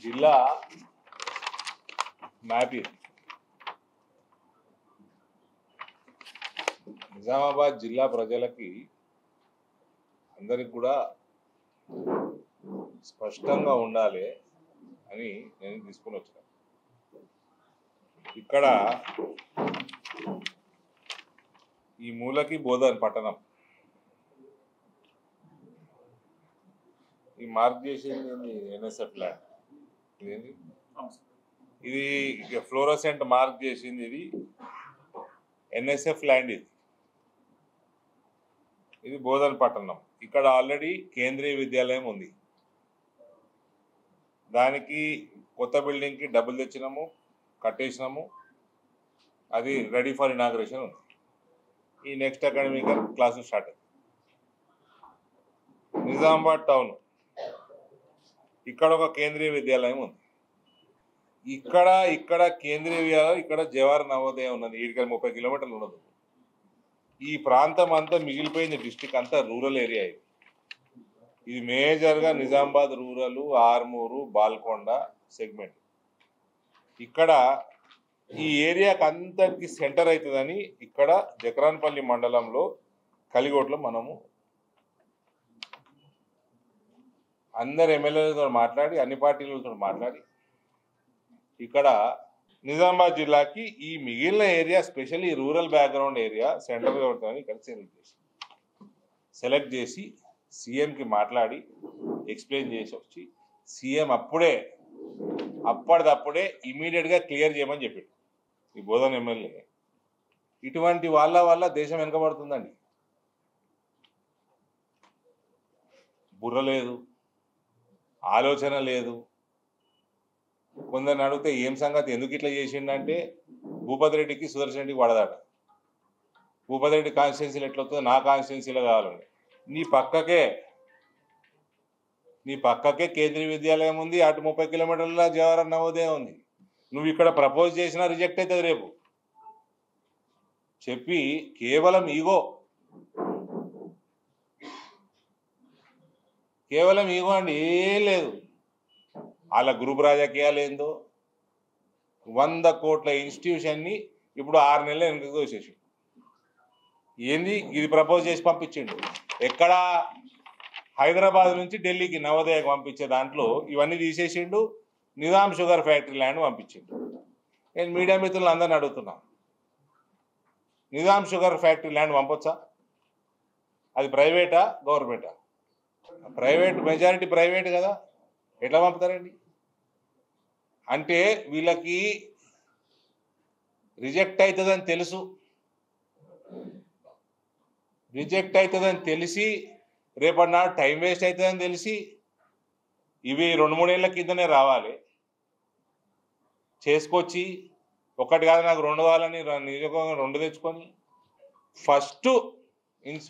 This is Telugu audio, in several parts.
జిల్లా మ్యాప్ ఇది. నిజామాబాద్ జిల్లా ప్రజలకి అందరికి కూడా స్పష్టంగా ఉండాలి అని నేను తీసుకుని వచ్చాను. ఇక్కడ ఈ మూలకి బోధన్ పట్టణం, ఈ మార్క్ చేసింది ఎన్ఎస్ఎఫ్ ల్యాండ్. ఇదేంటి ఇది ఫ్లోరోసెంట్ మార్క్ చేసింది, ఇది ఎన్ఎస్ఎఫ్ ల్యాండ్. ఇది బోధన్ పట్టణం. ఇక్కడ ఆల్రెడీ కేంద్రీయ విద్యాలయం ఉంది. దానికి కొత్త బిల్డింగ్కి డబ్బులు తెచ్చినాము, కట్టేసినాము. అది రెడీ ఫర్ ఇనాగ్రేషన్ ఉంది. ఈ నెక్స్ట్ అకాడమిక్ క్లాసులు స్టార్ట్ అయ్యాయి. నిజామాబాద్ టౌన్, ఇక్కడ ఒక కేంద్రీయ విద్యాలయం ఉంది. ఇక్కడ కేంద్రీయ విద్యాలయం, ఇక్కడ జవహర్ నవోదయం ఉన్నది. 30 కిలోమీటర్లు ఉన్నది. ఈ ప్రాంతం అంతా మిగిలిపోయింది. డిస్టిక్ అంతా రూరల్ ఏరియా. ఇది మేజర్గా నిజామాబాద్ రూరల్, ఆర్మూరు, బాల్కొండ సెగ్మెంట్. ఇక్కడ ఈ ఏరియాకి అంతటికి సెంటర్ అవుతుందని ఇక్కడ జక్రాన్పల్లి మండలంలో కలిగోట్లో మనము అందరు ఎమ్మెల్యేలతో మాట్లాడి, అన్ని పార్టీలతో మాట్లాడి, ఇక్కడ నిజామాబాద్ జిల్లాకి ఈ మిగిలిన area, specially rural background area central government ఇక్కడ సెలెక్ట్ చేసి సీఎంకి మాట్లాడి ఎక్స్ప్లెయిన్ చేసి వచ్చి సీఎం అప్పటిదప్పుడే ఇమీడియట్గా క్లియర్ చేయమని చెప్పాడు ఈ బోధన్ ఎమ్మెల్యే. ఇటువంటి వాళ్ళ వల్ల దేశం వెనకబడుతుందండి. బుర్ర లేదు, ఆలోచన లేదు. కొందరిని అడిగితే ఏం సంగతి, ఎందుకు ఇట్లా చేసిండంటే భూపతి రెడ్డికి సుదర్శన్ రెడ్డికి పడదాట. భూపతి రెడ్డి కాన్స్టిట్యున్సీలు ఎట్లా వస్తుందో నా కాన్స్టిట్యున్సీలో కావాలండి. నీ పక్కకే కేంద్రీయ విద్యాలయం ఉంది. అటు 30 కిలోమీటర్ల జవహర్ నవోదయం ఉంది. నువ్వు ఇక్కడ ప్రపోజ్ చేసినా రిజెక్ట్ అవుతుంది రేపు. చెప్పి కేవలం ఈగో అండి, ఏం లేదు. వాళ్ళ గ్రూప్ రాజకీయాలు ఏందో, 100 కోట్ల ఇన్స్టిట్యూషన్ని ఇప్పుడు 6 నెలలు వెనక్కి తోసేసి ఏంది ఇది ప్రపోజ్ చేసి పంపించిండు. ఎక్కడ హైదరాబాద్ నుంచి ఢిల్లీకి నవోదయకు పంపించే దాంట్లో ఇవన్నీ తీసేసిండు. నిజాం షుగర్ ఫ్యాక్టరీ ల్యాండ్ పంపించిండు. నేను మీడియా మిత్రులు అందరిని అడుగుతున్నా, నిజాం షుగర్ ఫ్యాక్టరీ ల్యాండ్ పంపొచ్చా? అది ప్రైవేటా గవర్నమెంటా? ప్రైవేట్, మెజారిటీ ప్రైవేట్ కదా, ఎట్లా పంపుతారండి? అంటే వీళ్ళకి రిజెక్ట్ అవుతుందని తెలుసు. రిజెక్ట్ అవుతుందని తెలిసి రేపటి నాడు టైం వేస్ట్ అవుతుందని తెలిసి ఇవి 2-3 ఏళ్ళ కిందనే రావాలి. చేసుకొచ్చి ఒకటి కాదు నాకు 2 కావాలని నియోజకవర్గం 2 తెచ్చుకొని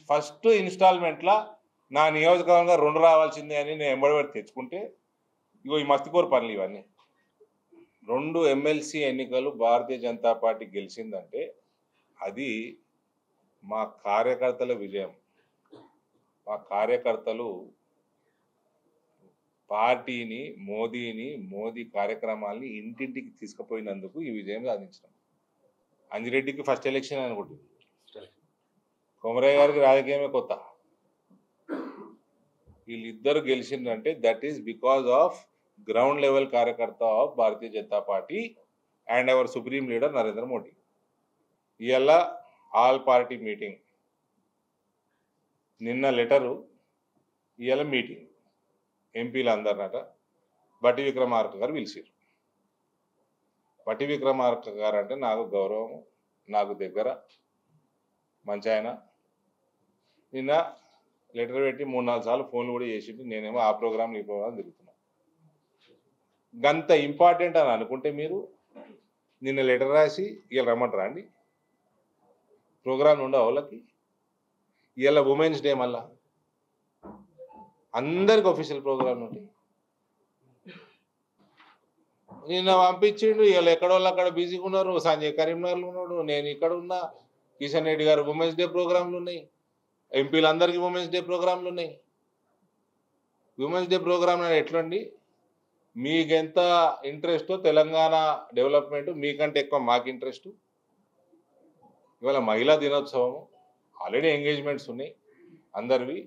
ఫస్ట్ ఇన్స్టాల్మెంట్లో నా నియోజకవర్గంగా 2 రావాల్సిందే అని నేను ఎంబడిపెట్టి తెచ్చుకుంటే ఇగో ఈ మస్తికోరు పనులు ఇవన్నీ. 2 ఎమ్మెల్సీ ఎన్నికలు భారతీయ జనతా పార్టీ గెలిచిందంటే అది మా కార్యకర్తల విజయం. మా కార్యకర్తలు పార్టీని, మోదీ కార్యక్రమాల్ని ఇంటింటికి తీసుకుపోయినందుకు ఈ విజయం సాధించినాం. అంజిరెడ్డికి ఫస్ట్ ఎలక్షన్ అనుకుంటుంది, కొమరయ్య గారికి రాజకీయమే కొత్త. వీళ్ళిద్దరు గెలిచిందంటే that is because of ground level కార్యకర్త of Bharatiya Janata party and our supreme leader Narendra Modi. ఇవాళ ఆల్ పార్టీ మీటింగ్, నిన్న లెటరు, ఇవాళ మీటింగ్. ఎంపీలు అందరినట బట్టి విక్రమార్క గారు పిలిచారు. బట్టి విక్రమార్క గారు అంటే నాకు గౌరవం, నాకు దగ్గర, మంచి ఆయన. నిన్న లెటర్ పెట్టి 3-4 సార్లు ఫోన్లు కూడా చేసిండు. నేనేమో ఆ ప్రోగ్రామ్ ఈ ప్రోగ్రామ్ తిరుగుతున్నా. గంత ఇంపార్టెంట్ అని అనుకుంటే మీరు నిన్న లెటర్ రాసి ఇవాళ రమ్మంటారా అండి? ప్రోగ్రామ్ ఉండవు వాళ్ళకి. ఇవాళ ఉమెన్స్ డే, మళ్ళా అందరికి ఆఫీషియల్ ప్రోగ్రామ్ ఉంటాయి. నిన్న పంపించిండు, ఇవాళ ఎక్కడోళ్ళు అక్కడ బిజీగా ఉన్నారు. సంజయ్ కరీంనగర్లో ఉన్నాడు, నేను ఇక్కడ ఉన్నా. కిషన్ రెడ్డి గారు ఉమెన్స్ డే ప్రోగ్రాంలు ఉన్నాయి, ఎంపీలందరికీ ఉమెన్స్ డే ప్రోగ్రాంలు ఉన్నాయి. ఉమెన్స్ డే ప్రోగ్రామ్ ఎట్లండి, మీకెంత ఇంట్రెస్టో తెలంగాణ డెవలప్మెంట్ మీకంటే ఎక్కువ మాకు ఇంట్రెస్ట్. ఇవాళ మహిళా దినోత్సవం ఆల్రెడీ ఎంగేజ్మెంట్స్ ఉన్నాయి అందరివి.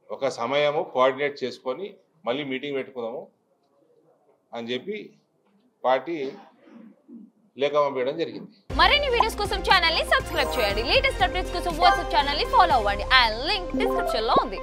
ఒక సమయము కోఆర్డినేట్ చేసుకొని మళ్ళీ మీటింగ్ పెట్టుకుందాము అని చెప్పి పార్టీ లేఖ పంపించడం జరిగింది. మరిన్ని వీడియోస్ కోసం ఛానల్ ని సబ్స్క్రైబ్ చేయండి. లేటెస్ట్ అప్డేట్స్ కోసం వాట్సాప్ ఛానల్ ని ఫాలో అవ్వండి. ఆ లింక్ డిస్క్రిప్షన్ లో ఉంది.